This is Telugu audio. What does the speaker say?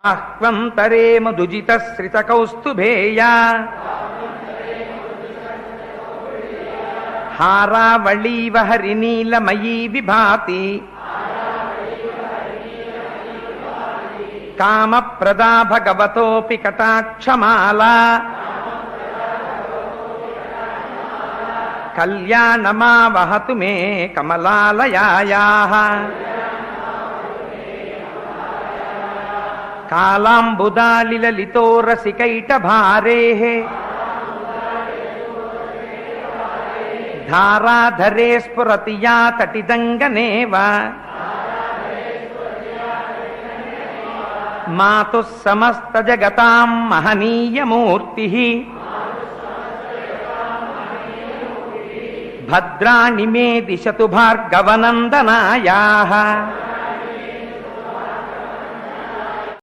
ఆహ్వంతరే మధుజితశ్రితకౌస్తుభేయా హారావళీవ హరినీలమయీ విభాతి కామప్రదా భగవతోపి కటాక్షమాలా కళ్యాణమావహతు మే కమలాలయాయాః కాలాంబుదాలిలలితో రసికైటభారేః ధారాధరే స్ఫురతి యా తటిదంగనేవ మాతుః సమస్త జగతాం మహనీయమూర్తిః భద్రాణి మే దిశతు భార్గవనందనాయాః